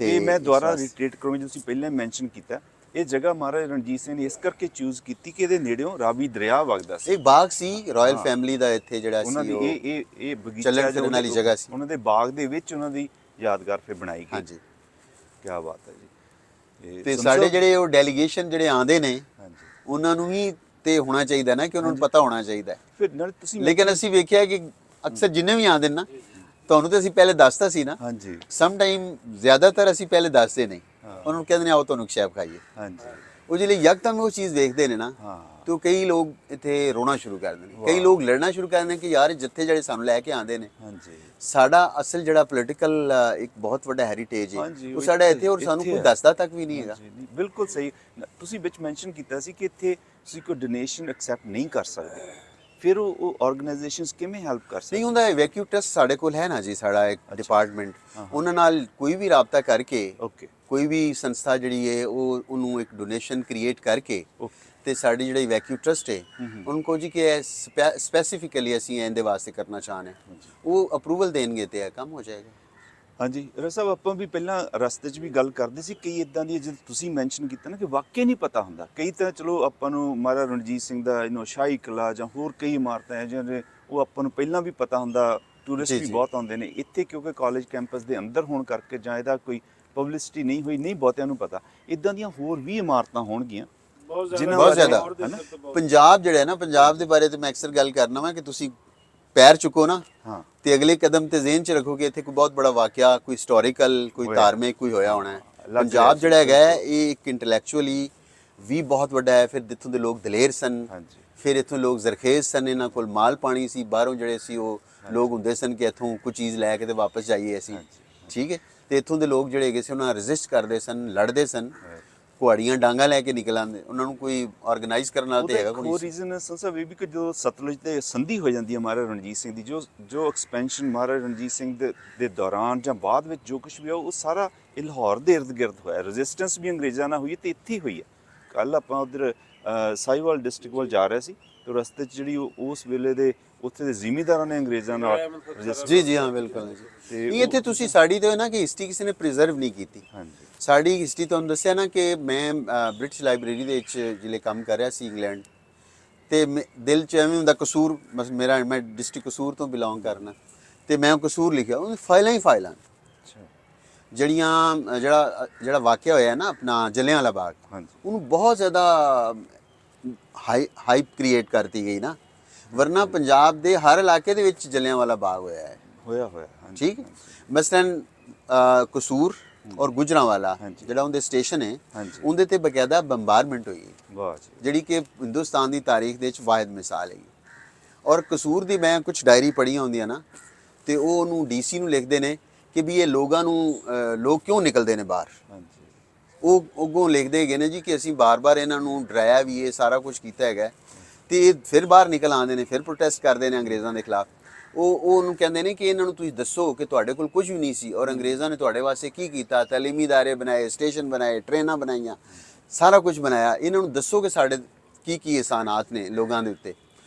ਤੇ ਮੈਂ ਦੁਬਾਰਾ ਰਿਟਰੀਟ ਕਰੂੰਗਾ, ਜੋ ਤੁਸੀਂ ਪਹਿਲਾਂ ਮੈਂਸ਼ਨ ਕੀਤਾ, ਇਹ ਜਗ੍ਹਾ ਮਹਾਰਾਜਾ ਰਣਜੀਤ ਸਿੰਘ ਨੇ ਇਸ ਕਰਕੇ ਚੂਜ਼ ਕੀਤੀ ਕਿ ਇਹਦੇ ਨੇੜਿਓਂ ਰਾਵੀ ਦਰਿਆ ਵਗਦਾ ਸੀ। ਇੱਕ ਬਾਗ ਸੀ ਰਾਇਲ ਫੈਮਿਲੀ ਦਾ ਇੱਥੇ ਜਿਹੜਾ ਉਹਨਾਂ ਸੀ, ਦੀ ਉਹ ਇਹ ਬਗੀਚਾ ਚੱਲਣ ਫਿਰਨ ਵਾਲੀ ਜਗ੍ਹਾ ਸੀ। ਉਹਨਾਂ ਦੇ ਬਾਗ ਦੇ ਵਿੱਚ ਉਹਨਾਂ ਦੀ ਯਾਦਗਾਰ ਫਿਰ ਬਣਾਈ ਗਈ। ਹਾਂਜੀ, ਕੀ ਬਾਤ ਹੈ ਜੀ। ਤੇ ਸਾਡੇ ਜਿਹੜੇ ਉਹ ਡੈਲੀਗੇਸ਼ਨ ਜਿਹੜੇ ਆਉਂਦੇ ਨੇ ਹਾਂਜੀ ਉਹਨਾਂ ਨੂੰ ਵੀ ਤੇ ਹੋਣਾ ਚਾਹੀਦਾ ਨਾ, ਕਿ ਉਹਨਾਂ ਨੂੰ ਪਤਾ ਹੋਣਾ ਚਾਹੀਦਾ। ਫਿਰ ਨਾਲ ਤੁਸੀਂ ਲੇਕਿਨ ਅਸੀਂ ਵੇਖਿਆ ਕਿ ਅਕਸਰ ਜਿੰਨੇ ਵੀ ਆਉਂਦੇ ਨੇ ਨਾ, ਤੁਹਾਨੂੰ ਤੇ ਅਸੀਂ ਪਹਿਲੇ ਦੱਸਤਾ ਸੀ ਨਾ, ਹਾਂਜੀ ਸਮ ਟਾਈਮ ਜ਼ਿਆਦਾਤਰ ਅਸੀਂ ਪਹਿਲੇ ਦੱਸਦੇ ਨਹੀਂ, ਉਹਨਾਂ ਨੂੰ ਕਹਿੰਦੇ ਨੇ ਆਓ ਤੁਹਾਨੂੰ ਸ਼ੈਫ ਖਾਈਏ। ਹਾਂਜੀ ਉਹ ਜਿਹੜੇ ਯਕਦਮ ਉਹ ਚੀਜ਼ ਦੇਖਦੇ ਨੇ ਨਾ, ਹਾਂ ਤੇ ਕਈ ਲੋਕ ਇੱਥੇ ਰੋਣਾ ਸ਼ੁਰੂ ਕਰ ਦਿੰਦੇ ਨੇ, ਕਈ ਲੋਕ ਲੜਨਾ ਸ਼ੁਰੂ ਕਰ ਦਿੰਦੇ ਨੇ ਕਿ ਯਾਰ ਜਿੱਥੇ ਜਿਹੜੇ ਸਾਨੂੰ ਲੈ ਕੇ ਆਉਂਦੇ ਨੇ, ਹਾਂਜੀ ਸਾਡਾ ਅਸਲ ਜਿਹੜਾ ਪੋਲੀਟੀਕਲ ਇੱਕ ਬਹੁਤ ਵੱਡਾ ਹੈਰੀਟੇਜ ਹੈ, ਹਾਂਜੀ, ਉਹ ਸਾਡਾ ਇੱਥੇ, ਔਰ ਸਾਨੂੰ ਕੋਈ ਦੱਸਦਾ ਤੱਕ ਵੀ ਨਹੀਂ ਹੈਗਾ। ਜੀ ਨਹੀਂ, ਬਿਲਕੁਲ ਸਹੀ। ਤੁਸੀਂ ਵਿੱਚ ਮੈਂਸ਼ਨ ਕੀਤਾ ਸੀ ਕਿ ਇੱਥੇ ਤੁਸੀਂ ਕੋਈ ਡੋਨੇਸ਼ਨ ਐਕਸੈਪਟ ਨਹੀਂ ਕਰ ਸਕਦੇ, ਫਿਰ ਉਹ ਆਰਗੇਨਾਈਜੇਸ਼ਨਸ ਕਿਵੇਂ ਹੈਲਪ ਕਰ ਨਹੀਂ ਸਕਦੇ? ਹੁੰਦਾ, ਵੈਕਿਊ ਟਰਸਟ ਸਾਡੇ ਕੋਲ ਹੈ ਨਾ ਜੀ, ਸਾਡਾ ਇੱਕ ਡਿਪਾਰਟਮੈਂਟ, ਉਹਨਾਂ ਨਾਲ ਕੋਈ ਵੀ ਰਾਬਤਾ ਕਰਕੇ, ਓਕੇ ਕੋਈ ਵੀ ਸੰਸਥਾ ਜਿਹੜੀ ਹੈ ਉਹ ਉਹਨੂੰ ਇੱਕ ਡੋਨੇਸ਼ਨ ਕ੍ਰੀਏਟ ਕਰਕੇ, ਓਕੇ ਤੇ ਸਾਡੀ ਜਿਹੜੀ ਵੈਕਿਊ ਟਰਸਟ ਹੈ ਉਹਨਾਂ ਕੋ ਜੀ ਕਿ ਸਪੈਸੀਫਿਕਲੀ ਅਸੀਂ ਇਹਦੇ ਵਾਸਤੇ ਕਰਨਾ ਚਾਹੁੰਦੇ, ਉਹ ਅਪਰੂਵਲ ਦੇਣਗੇ ਤੇ ਇਹ ਕੰਮ ਹੋ ਜਾਏਗਾ। ਹਾਂਜੀ ਰਸ ਸਾਹਿਬ, ਆਪਾਂ ਵੀ ਪਹਿਲਾਂ ਰਸਤੇ 'ਚ ਵੀ ਗੱਲ ਕਰਦੇ ਸੀ, ਕਈ ਇਦਾਂ ਦੀ ਜਦ ਤੁਸੀਂ ਮੈਂਸ਼ਨ ਕੀਤਾ ਨਾ ਕਿ ਵਾਕਈ ਨਹੀਂ ਪਤਾ ਹੁੰਦਾ, ਕਈ ਤਾਂ ਚਲੋ ਆਪਾਂ ਨੂੰ ਮਹਾਰਾਜਾ ਰਣਜੀਤ ਸਿੰਘ ਦਾ ਸ਼ਾਹੀ ਕਿਲ੍ਹਾ ਜਾਂ ਹੋਰ ਕਈ ਇਮਾਰਤਾਂ ਹੈ ਜਿਹੜੇ ਉਹ ਆਪਾਂ ਨੂੰ ਪਹਿਲਾਂ ਵੀ ਪਤਾ ਹੁੰਦਾ, ਟੂਰਿਸਟ ਵੀ ਬਹੁਤ ਆਉਂਦੇ ਨੇ ਇੱਥੇ, ਕਿਉਂਕਿ ਕਾਲਜ ਕੈਂਪਸ ਦੇ ਅੰਦਰ ਹੋਣ ਕਰਕੇ ਜਾਂ ਇਹਦਾ ਕੋਈ ਪਬਲਿਸਿਟੀ ਨਹੀਂ ਹੋਈ, ਨਹੀਂ ਬਹੁਤਿਆਂ ਨੂੰ ਪਤਾ। ਇਦਾਂ ਦੀਆਂ ਹੋਰ ਵੀ ਇਮਾਰਤਾਂ ਹੋਣਗੀਆਂ ਬਹੁਤ ਜ਼ਿਆਦਾ। ਪੰਜਾਬ ਜਿਹੜਾ ਹੈ ਨਾ, ਪੰਜਾਬ ਦੇ ਬਾਰੇ ਤੇ ਮੈਂ ਅਕਸਰ ਗੱਲ ਕਰਨਾ ਵਾ ਕਿ ਤੁਸੀਂ ਪੈਰ ਚੁੱਕੋ ਨਾ, ਹਾਂ ਤੇ ਅਗਲੇ ਕਦਮ ਤੇ ਜ਼ਿਹਨ 'ਚ ਰੱਖੋ ਕਿ ਇੱਥੇ ਕੋਈ ਬਹੁਤ ਬੜਾ ਵਾਕਿਆ, ਕੋਈ ਹਿਸਟੋਰੀਕਲ, ਕੋਈ ਧਾਰਮਿਕ ਕੋਈ ਹੋਇਆ ਹੋਣਾ ਹੈ। ਪੰਜਾਬ ਜਿਹੜਾ ਹੈਗਾ ਇਹ ਇੱਕ ਇੰਟੈਲੈਕਚੁਅਲੀ ਵੀ ਬਹੁਤ ਵੱਡਾ ਹੈ, ਫਿਰ ਇੱਥੋਂ ਦੇ ਲੋਕ ਦਲੇਰ ਸਨ, ਫਿਰ ਇੱਥੋਂ ਲੋਕ ਜ਼ਰਖੇਜ਼ ਸਨ, ਇਹਨਾਂ ਕੋਲ ਮਾਲ ਪਾਣੀ ਸੀ, ਬਾਹਰੋਂ ਜਿਹੜੇ ਸੀ ਉਹ ਲੋਕ ਹੁੰਦੇ ਸਨ ਕਿ ਇੱਥੋਂ ਕੋਈ ਚੀਜ਼ ਲੈ ਕੇ ਤੇ ਵਾਪਸ ਜਾਈਏ ਅਸੀਂ, ਠੀਕ ਹੈ। ਤੇ ਇੱਥੋਂ ਦੇ ਲੋਕ ਜਿਹੜੇ ਹੈਗੇ ਸੀ ਉਹਨਾਂ ਰੈਜ਼ਿਸਟ ਕਰਦੇ ਸਨ, ਲੜਦੇ ਸਨ, ਕੁਹਾੜੀਆਂ ਡਾਂਗਾ ਲੈ ਕੇ ਨਿਕਲ ਆਉਂਦੇ, ਉਹਨਾਂ ਨੂੰ ਕੋਈ ਆਰਗੇਨਾਈਜ਼ ਕਰਨ ਨਾਲ ਤੇ ਹੈਗਾ ਕੋਈ ਨਹੀਂ। ਹੋਰ ਰੀਜ਼ਨ ਸੰਸਾ ਵੀ ਕਿ ਜੋ ਸਤਲੁਜ ਤੇ ਸੰਧੀ ਹੋ ਜਾਂਦੀ ਹੈ ਮਹਾਰਾਜਾ ਰਣਜੀਤ ਸਿੰਘ ਦੀ, ਜੋ ਐਕਸਪੈਂਸ਼ਨ ਮਹਾਰਾਜਾ ਰਣਜੀਤ ਸਿੰਘ ਦੇ ਦੌਰਾਨ ਜਾਂ ਬਾਅਦ ਵਿੱਚ ਜੋ ਕੁਝ ਵੀ ਉਹ ਸਾਰਾ ਇਹ ਲਾਹੌਰ ਦੇ ਇਰਦ ਗਿਰਦ ਹੋਇਆ। ਰੈਜ਼ਿਸਟੈਂਸ ਵੀ ਅੰਗਰੇਜ਼ਾਂ ਨਾਲ ਹੋਈ ਤੇ ਇੱਥੇ ਹੀ ਹੋਈ ਹੈ। ਕੱਲ ਆਪਾਂ ਉਧਰ ਸਾਹੀਵਾਲ ਡਿਸਟ੍ਰਿਕਟ ਵੱਲ ਜਾ ਰਹੇ ਸੀ ਤੇ ਰਸਤੇ 'ਚ ਜਿਹੜੀ ਉਸ ਵੇਲੇ ਦੇ ਉੱਥੇ ਦੇ ਜ਼ਿਮੀਂਦਾਰਾਂ ਨੇ ਅੰਗਰੇਜ਼ਾਂ ਨਾਲ ਜੀ ਹਾਂ ਬਿਲਕੁਲ ਜੀ। ਇਹ ਇੱਥੇ ਤੁਸੀਂ ਸਾਡੀ ਤੇ ਨਾ ਕਿ ਹਿਸਟਰੀ ਕਿਸੇ ਨੇ ਪ੍ਰੀਜ਼ਰਵ ਨਹੀਂ ਕੀਤੀ। ਹਾਂਜੀ ਸਾਡੀ ਹਿਸਟਰੀ ਤੁਹਾਨੂੰ ਦੱਸਿਆ ਨਾ ਕਿ ਮੈਂ ਬ੍ਰਿਟਿਸ਼ ਲਾਇਬ੍ਰੇਰੀ ਦੇ ਵਿੱਚ ਜਿਹੜੇ ਕੰਮ ਕਰ ਰਿਹਾ ਸੀ ਇੰਗਲੈਂਡ, ਤੇ ਦਿਲ 'ਚ ਐਵੇਂ ਹੁੰਦਾ ਕਸੂਰ, ਬਸ ਮੈਂ ਡਿਸਟ੍ਰਿਕਟ ਕਸੂਰ ਤੋਂ ਬਿਲੋਂਗ ਕਰਨਾ, ਤੇ ਮੈਂ ਉਹ ਕਸੂਰ ਲਿਖਿਆ, ਉਹ ਫਾਈਲਾਂ ਹੀ ਫਾਈਲਾਂ ਜਿਹੜੀਆਂ ਜਿਹੜਾ ਵਾਕਿਆ ਹੋਇਆ ਨਾ ਆਪਣਾ ਜਲਿਆਂਵਾਲਾ ਬਾਗ, ਉਹਨੂੰ ਬਹੁਤ ਜ਼ਿਆਦਾ ਹਾਈਪ ਕ੍ਰੀਏਟ ਕਰਤੀ ਗਈ ਨਾ, ਵਰਨਾ ਪੰਜਾਬ ਦੇ ਹਰ ਇਲਾਕੇ ਦੇ ਵਿੱਚ ਜਲਿਆਂਵਾਲਾ ਬਾਗ ਹੋਇਆ ਹੈ, ਹੋਇਆ ਠੀਕ ਹੈ। ਮਸਲਨ ਕਸੂਰ ਔਰ ਗੁਜਰਾਂਵਾਲਾ ਜਿਹੜਾ ਉਹਦੇ ਸਟੇਸ਼ਨ ਹੈ, ਉਹਦੇ ਤੇ ਬਕਾਇਦਾ ਬੰਬਾਰਮੈਂਟ ਹੋਈ ਹੈ, ਜਿਹੜੀ ਕਿ ਹਿੰਦੁਸਤਾਨ ਦੀ ਤਾਰੀਖ ਦੇ ਵਿੱਚ ਵਾਹਿਦ ਮਿਸਾਲ ਹੈਗੀ। ਔਰ ਕਸੂਰ ਦੀ ਮੈਂ ਕੁਝ ਡਾਇਰੀ ਪੜ੍ਹੀਆਂ ਹੁੰਦੀਆਂ ਨਾ, ਤੇ ਉਹ ਉਹਨੂੰ ਡੀਸੀ ਨੂੰ ਲਿਖਦੇ ਨੇ ਕਿ ਵੀ ਇਹ ਲੋਕ ਕਿਉਂ ਨਿਕਲਦੇ ਨੇ ਬਾਹਰ, ਉਹ ਅੱਗੋਂ ਲਿਖਦੇ ਹੈਗੇ ਨੇ ਜੀ ਕਿ ਅਸੀਂ ਬਾਰ-ਬਾਰ ਇਹਨਾਂ ਨੂੰ ਡਰਾਇਆ ਵੀ, ਇਹ ਸਾਰਾ ਕੁਝ ਕੀਤਾ ਹੈਗਾ, ਤੇ ਇਹ ਫਿਰ ਬਾਹਰ ਨਿਕਲ ਆਉਂਦੇ ਨੇ, ਫਿਰ ਪ੍ਰੋਟੈਸਟ ਕਰਦੇ ਨੇ ਅੰਗਰੇਜ਼ਾਂ ਦੇ ਖਿਲਾਫ। ਉਹ ਉਹਨੂੰ ਕਹਿੰਦੇ ਨੇ ਕਿ ਇਹਨਾਂ ਨੂੰ ਤੁਸੀਂ ਦੱਸੋ ਕਿ ਤੁਹਾਡੇ ਕੋਲ ਕੁਝ ਵੀ ਨਹੀਂ ਸੀ ਔਰ ਅੰਗਰੇਜ਼ਾਂ ਨੇ ਤੁਹਾਡੇ ਵਾਸਤੇ ਕੀ ਕੀਤਾ, ਤਾਲੀਮੀ ਇਦਾਰੇ ਬਣਾਏ, ਸਟੇਸ਼ਨ ਬਣਾਏ, ਟ੍ਰੇਨਾਂ ਬਣਾਈਆਂ, ਸਾਰਾ ਕੁਝ ਬਣਾਇਆ, ਇਹਨਾਂ ਨੂੰ ਦੱਸੋ ਕਿ ਸਾਡੇ ਕੀ ਇਹਸਾਨਾਤ ਨੇ ਲੋਕਾਂ ਦੇ ਉੱਤੇ।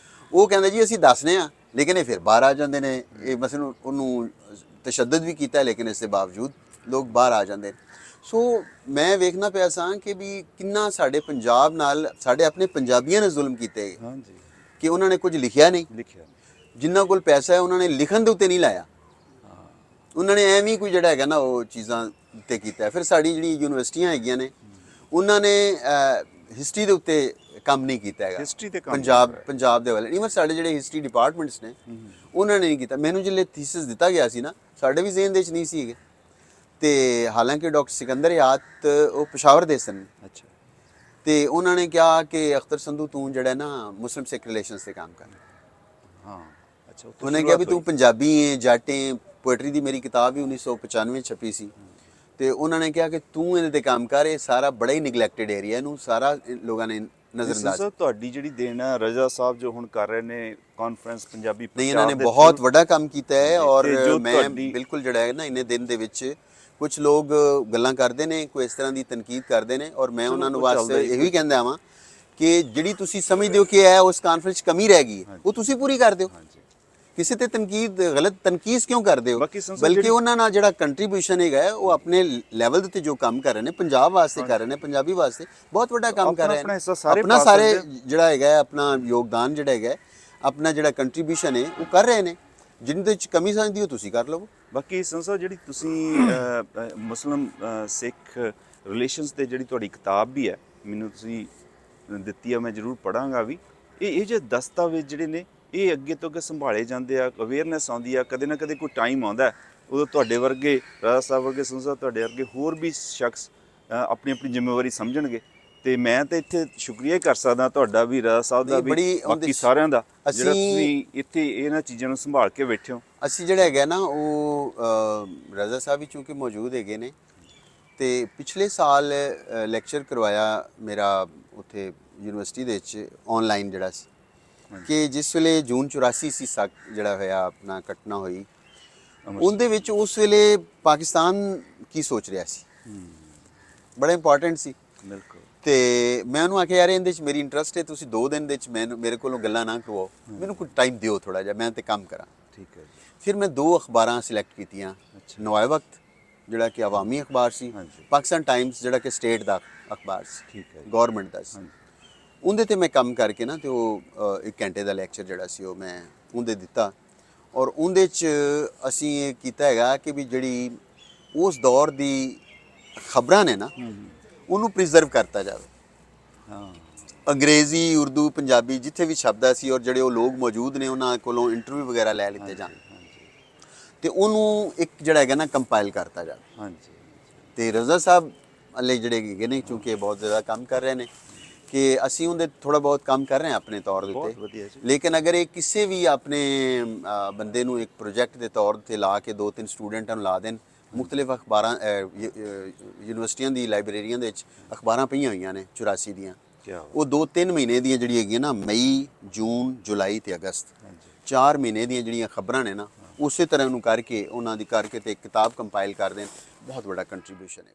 ਉਹ ਕਹਿੰਦੇ ਜੀ ਅਸੀਂ ਦੱਸਨੇ ਆ, ਲੇਕਿਨ ਇਹ ਫਿਰ ਬਾਹਰ ਆ ਜਾਂਦੇ ਨੇ। ਇਹ ਮਸਲ ਉਹਨੂੰ ਤਸ਼ੱਦਦ ਵੀ ਕੀਤਾ ਲੇਕਿਨ ਇਸ ਦੇ ਬਾਵਜੂਦ ਲੋਕ ਬਾਹਰ ਆ ਜਾਂਦੇ ਨੇ। ਸੋ ਮੈਂ ਵੇਖਣਾ ਪਿਆ ਸਾਂ ਕਿ ਵੀ ਕਿੰਨਾ ਸਾਡੇ ਪੰਜਾਬ ਨਾਲ ਸਾਡੇ ਆਪਣੇ ਪੰਜਾਬੀਆਂ ਨੇ ਜ਼ੁਲਮ ਕੀਤੇ ਹਾਂਜੀ ਕਿ ਉਹਨਾਂ ਨੇ ਕੁਝ ਲਿਖਿਆ ਨਹੀਂ। ਲਿਖਿਆ ਜਿਨ੍ਹਾਂ ਕੋਲ ਪੈਸਾ ਹੈ ਉਹਨਾਂ ਨੇ ਲਿਖਣ ਦੇ ਉੱਤੇ ਨਹੀਂ ਲਾਇਆ, ਉਹਨਾਂ ਨੇ ਐਵੇਂ ਕੋਈ ਜਿਹੜਾ ਹੈਗਾ ਨਾ ਉਹ ਚੀਜ਼ਾਂ ਉੱਤੇ ਕੀਤਾ। ਫਿਰ ਸਾਡੀ ਜਿਹੜੀ ਯੂਨੀਵਰਸਿਟੀਆਂ ਹੈਗੀਆਂ ਨੇ ਉਹਨਾਂ ਨੇ ਹਿਸਟਰੀ ਦੇ ਉੱਤੇ ਕੰਮ ਨਹੀਂ ਕੀਤਾ ਹੈਗਾ। ਹਿਸਟਰੀ ਤੇ ਕੰਮ ਪੰਜਾਬ ਦੇ ਵਾਲੇ ਇਵਨ ਸਾਡੇ ਜਿਹੜੇ ਹਿਸਟਰੀ ਡਿਪਾਰਟਮੈਂਟਸ ਨੇ ਉਹਨਾਂ ਨੇ ਨਹੀਂ ਕੀਤਾ। ਮੈਨੂੰ ਜਿਹੜੇ ਥੀਸਿਸ ਦਿੱਤਾ ਗਿਆ ਸੀ ਨਾ ਸਾਡੇ ਵੀ ਜ਼ਿਹਨ ਦੇ ਵਿੱਚ ਨਹੀਂ ਸੀਗੇ। ਤੇ ਹਾਲਾਂਕਿ ਡਾਕਟਰ ਸਿਕੰਦਰ ਯਾਤ ਉਹ ਪਸ਼ਾਵਰ ਦੇ ਸਨ। ਅੱਛਾ। ਤੇ ਉਹਨਾਂ ਨੇ ਕਿਹਾ ਕਿ ਅਖਤਰ ਸੰਧੂ ਤੂੰ ਜਿਹੜਾ ਨਾ ਮੁਸਲਿਮ ਸਿੱਖ ਰਿਲੇਸ਼ਨਸ ਤੇ ਕੰਮ ਕਰ। ਹਾਂ ਅੱਛਾ। ਉਹਨੇ ਕਿਹਾ ਵੀ ਤੂੰ ਪੰਜਾਬੀ ਹੈ, ਜੱਟ ਹੈ। ਪੋਇਟਰੀ ਦੀ ਮੇਰੀ ਕਿਤਾਬ ਵੀ 1995 ਛਪੀ ਸੀ। ਤੇ ਉਹਨਾਂ ਨੇ ਕਿਹਾ ਕਿ ਤੂੰ ਇਹਦੇ ਤੇ ਕੰਮ ਕਰ, ਇਹ ਸਾਰਾ ਬੜਾ ਹੀ ਨੈਗਲੈਕਟਡ ਏਰੀਆ, ਇਹਨੂੰ ਸਾਰਾ ਲੋਕਾਂ ਨੇ ਨਜ਼ਰਅੰਦਾਜ਼। ਸਰ ਤੁਹਾਡੀ ਜਿਹੜੀ ਦੇਣ ਹੈ ਰਜ਼ਾ ਸਾਹਿਬ ਜੋ ਹੁਣ ਕਰ ਰਹੇ ਨੇ ਕਾਨਫਰੰਸ ਪੰਜਾਬੀ ਨਹੀਂ, ਇਹਨਾਂ ਨੇ ਬਹੁਤ ਵੱਡਾ ਕੰਮ ਕੀਤਾ ਹੈ। ਔਰ ਮੈਂ ਤੁਹਾਡੀ ਬਿਲਕੁਲ ਜਿਹੜਾ ਹੈ ਨਾ ਇੰਨੇ ਦਿਨ ਦੇ ਵਿੱਚ ਕੁਝ ਲੋਕ ਗੱਲਾਂ ਕਰਦੇ ਨੇ, ਕੋਈ ਇਸ ਤਰ੍ਹਾਂ ਦੀ ਤਨਕੀਦ ਕਰਦੇ ਨੇ, ਔਰ ਮੈਂ ਉਹਨਾਂ ਨੂੰ ਵਾਸਤੇ ਇਹੀ ਕਹਿੰਦਾ ਹਾਂ ਕਿ ਜਿਹੜੀ ਤੁਸੀਂ ਸਮਝਦੇ ਹੋ ਕਿ ਇਹ ਉਸ ਕਾਨਫਰੰਸ 'ਚ ਕਮੀ ਰਹਿ ਗਈ ਉਹ ਤੁਸੀਂ ਪੂਰੀ ਕਰ ਦਿਓ। ਕਿਸੇ ਤੇ ਤਨਕੀਦ ਗਲਤ ਤਨਕੀਜ਼ ਕਿਉਂ ਕਰਦੇ ਹੋ? ਬਲਕਿ ਉਹਨਾਂ ਨਾਲ ਜਿਹੜਾ ਕੰਟਰੀਬਿਊਸ਼ਨ ਹੈਗਾ ਉਹ ਆਪਣੇ ਲੈਵਲ ਦੇ ਉੱਤੇ ਜੋ ਕੰਮ ਕਰ ਰਹੇ ਨੇ ਪੰਜਾਬ ਵਾਸਤੇ ਕਰ ਰਹੇ ਨੇ, ਪੰਜਾਬੀ ਵਾਸਤੇ ਬਹੁਤ ਵੱਡਾ ਕੰਮ ਕਰ ਰਹੇ ਨੇ। ਆਪਣਾ ਸਾਰੇ ਜਿਹੜਾ ਹੈਗਾ ਆਪਣਾ ਯੋਗਦਾਨ ਜਿਹੜਾ ਹੈਗਾ ਆਪਣਾ ਜਿਹੜਾ ਕੰਟਰੀਬਿਊਸ਼ਨ ਹੈ ਉਹ ਕਰ ਰਹੇ ਨੇ। ਜਿੰਦੇ ਵਿੱਚ ਕਮੀ ਸਮਝਦੀ ਹੋ ਤੁਸੀਂ ਕਰ ਲਵੋ। ਬਾਕੀ ਸੰਸਾ ਜਿਹੜੀ ਤੁਸੀਂ ਮੁਸਲਿਮ ਸਿੱਖ ਰਿਲੇਸ਼ਨਸ ਤੇ ਜਿਹੜੀ ਤੁਹਾਡੀ ਕਿਤਾਬ ਵੀ ਹੈ ਮੈਨੂੰ ਤੁਸੀਂ ਦਿੱਤੀ ਆ, ਮੈਂ ਜ਼ਰੂਰ ਪੜਾਂਗਾ ਵੀ। ਇਹ ਜੇ ਦਸਤਾਵੇਜ਼ ਜਿਹੜੇ ਨੇ ਇਹ ਅੱਗੇ ਤੋਂ ਅੱਗੇ ਸੰਭਾਲੇ ਜਾਂਦੇ ਆ, ਅਵੇਅਰਨੈਸ ਆਉਂਦੀ ਆ, ਕਦੇ ਨਾ ਕਦੇ ਕੋਈ ਟਾਈਮ ਆਉਂਦਾ ਉਦੋਂ ਤੁਹਾਡੇ ਵਰਗੇ ਰਾਜਾ ਸਾਹਿਬ ਵਰਗੇ ਸੰਸਾ ਤੁਹਾਡੇ ਵਰਗੇ ਹੋਰ ਵੀ ਸ਼ਖਸ ਆਪਣੀ ਆਪਣੀ ਜ਼ਿੰਮੇਵਾਰੀ ਸਮਝਣਗੇ। ਤੇ ਮੈਂ ਤਾਂ ਇੱਥੇ ਸ਼ੁਕਰੀਆ ਕਰ ਸਕਦਾ ਤੁਹਾਡਾ ਵੀ, ਰਾਜਾ ਸਾਹਿਬ ਦਾ ਵੀ, ਬਾਕੀ ਸਾਰਿਆਂ ਦਾ ਜਿਹੜਾ ਤੁਸੀਂ ਇੱਥੇ ਇਹਨਾਂ ਚੀਜ਼ਾਂ ਨੂੰ ਸੰਭਾਲ ਕੇ ਬੈਠੇ ਹੋ। ਅਸੀਂ ਜਿਹੜਾ ਹੈਗਾ ਨਾ ਉਹ ਰਾਜਾ ਸਾਹਿਬ ਵੀ ਚੂੰਕਿ ਮੌਜੂਦ ਹੈਗੇ ਨੇ ਤੇ ਪਿਛਲੇ ਸਾਲ ਲੈਕਚਰ ਕਰਵਾਇਆ ਮੇਰਾ ਉੱਥੇ ਯੂਨੀਵਰਸਿਟੀ ਦੇ ਵਿੱਚ ਆਨਲਾਈਨ ਜਿਹੜਾ ਸੀ ਕਿ ਜਿਸ ਵੇਲੇ ਜੂਨ 84 ਸੀ ਜਿਹੜਾ ਹੋਇਆ ਆਪਣਾ ਘਟਨਾ ਹੋਈ, ਉਹਦੇ ਵਿੱਚ ਉਸ ਵੇਲੇ ਪਾਕਿਸਤਾਨ ਕੀ ਸੋਚ ਰਿਹਾ ਸੀ ਬੜਾ ਇੰਪੋਰਟੈਂਟ ਸੀ। ਬਿਲਕੁਲ। ਤੇ ਮੈਂ ਉਹਨੂੰ ਆਖਿਆ ਯਾਰ ਇਹਦੇ ਵਿੱਚ ਮੇਰੀ ਇੰਟਰਸਟ ਹੈ, ਤੁਸੀਂ 2 ਦਿਨ ਦੇ ਵਿੱਚ ਮੇਰੇ ਕੋਲੋਂ ਗੱਲਾਂ ਨਾ ਕਰਵਾਓ, ਮੈਨੂੰ ਕੋਈ ਟਾਈਮ ਦਿਓ ਥੋੜਾ ਜਿਹਾ, ਮੈਂ ਤੇ ਕੰਮ ਕਰਾਂ। ਠੀਕ ਹੈ ਜੀ। ਫਿਰ ਮੈਂ 2 ਅਖਬਾਰਾਂ ਸਿਲੈਕਟ ਕੀਤੀਆਂ। ਨਵਾਏ ਵਕਤ ਜਿਹੜਾ ਕਿ ਆਵਾਮੀ ਅਖਬਾਰ ਸੀ, ਪਾਕਿਸਤਾਨ ਟਾਈਮਸ ਜਿਹੜਾ ਕਿ ਸਟੇਟ ਦਾ ਅਖਬਾਰ ਸੀ, ਠੀਕ ਹੈ, ਗਵਰਨਮੈਂਟ ਦਾ ਸੀ। ਉਹਦੇ ਤੇ ਮੈਂ ਕੰਮ ਕਰਕੇ ਨਾ ਤੇ ਉਹ 1 ਘੰਟੇ ਦਾ ਲੈਕਚਰ ਜਿਹੜਾ ਸੀ ਉਹ ਮੈਂ ਉਹਦੇ ਦਿੱਤਾ। ਔਰ ਉਹਦੇ 'ਚ ਅਸੀਂ ਇਹ ਕੀਤਾ ਹੈਗਾ ਕਿ ਵੀ ਜਿਹੜੀ ਉਸ ਦੌਰ ਦੀ ਖਬਰਾਂ ਨੇ ਨਾ ਉਹਨੂੰ ਪ੍ਰੀਜ਼ਰਵ ਕਰਤਾ ਜਾਵੇ। ਹਾਂ, ਅੰਗਰੇਜ਼ੀ, ਉਰਦੂ, ਪੰਜਾਬੀ ਜਿੱਥੇ ਵੀ ਸ਼ਬਦ ਸੀ ਔਰ ਜਿਹੜੇ ਉਹ ਲੋਕ ਮੌਜੂਦ ਨੇ ਉਹਨਾਂ ਕੋਲੋਂ ਇੰਟਰਵਿਊ ਵਗੈਰਾ ਲੈ ਲਿੱਤੇ ਜਾਣ ਤੇ ਉਹਨੂੰ ਇੱਕ ਜਿਹੜਾ ਹੈਗਾ ਨਾ ਕੰਪਾਈਲ ਕਰਤਾ ਜਾਵੇ। ਹਾਂਜੀ। ਤੇ ਰਜ਼ਾ ਸਾਹਿਬ ਵਾਲੇ ਜਿਹੜੇ ਹੈਗੇ ਨੇ ਕਿਉਂਕਿ ਇਹ ਬਹੁਤ ਜ਼ਿਆਦਾ ਕੰਮ ਕਰ ਰਹੇ ਨੇ ਕਿ ਅਸੀਂ ਉਹਦੇ ਥੋੜਾ ਬਹੁਤ ਕੰਮ ਕਰ ਰਹੇ ਹਾਂ ਆਪਣੇ ਤੌਰ ਦੇ ਉੱਤੇ। ਲੇਕਿਨ ਅਗਰ ਇਹ ਕਿਸੇ ਵੀ ਆਪਣੇ ਬੰਦੇ ਨੂੰ ਇੱਕ ਪ੍ਰੋਜੈਕਟ ਦੇ ਤੌਰ ਤੇ ਲਾ ਕੇ 2-3 ਸਟੂਡੈਂਟਾਂ ਨੂੰ ਲਾ ਦੇਣ, ਮੁਖਤਲਿਫ ਅਖਬਾਰਾਂ ਯੂਨੀਵਰਸਿਟੀਆਂ ਦੀ ਲਾਇਬ੍ਰੇਰੀਆਂ ਦੇ ਵਿੱਚ ਅਖਬਾਰਾਂ ਪਈਆਂ ਹੋਈਆਂ ਨੇ 84 ਦੀਆਂ, ਉਹ 2-3 ਮਹੀਨੇ ਦੀਆਂ ਜਿਹੜੀਆਂ ਹੈਗੀਆਂ ਨਾ ਮਈ, ਜੂਨ, ਜੁਲਾਈ ਤੇ ਅਗਸਤ, 4 ਮਹੀਨੇ ਦੀਆਂ ਜਿਹੜੀਆਂ ਖਬਰਾਂ ਨੇ ਨਾ ਉਸੇ ਤਰ੍ਹਾਂ ਨੂੰ ਕਰਕੇ ਉਹਨਾਂ ਦੀ ਕਰਕੇ ਤੇ ਇੱਕ ਕਿਤਾਬ ਕੰਪਾਈਲ ਕਰ ਦੇਣ, ਬਹੁਤ ਵੱਡਾ ਕੰਟਰੀਬਿਊਸ਼ਨ ਹੈ।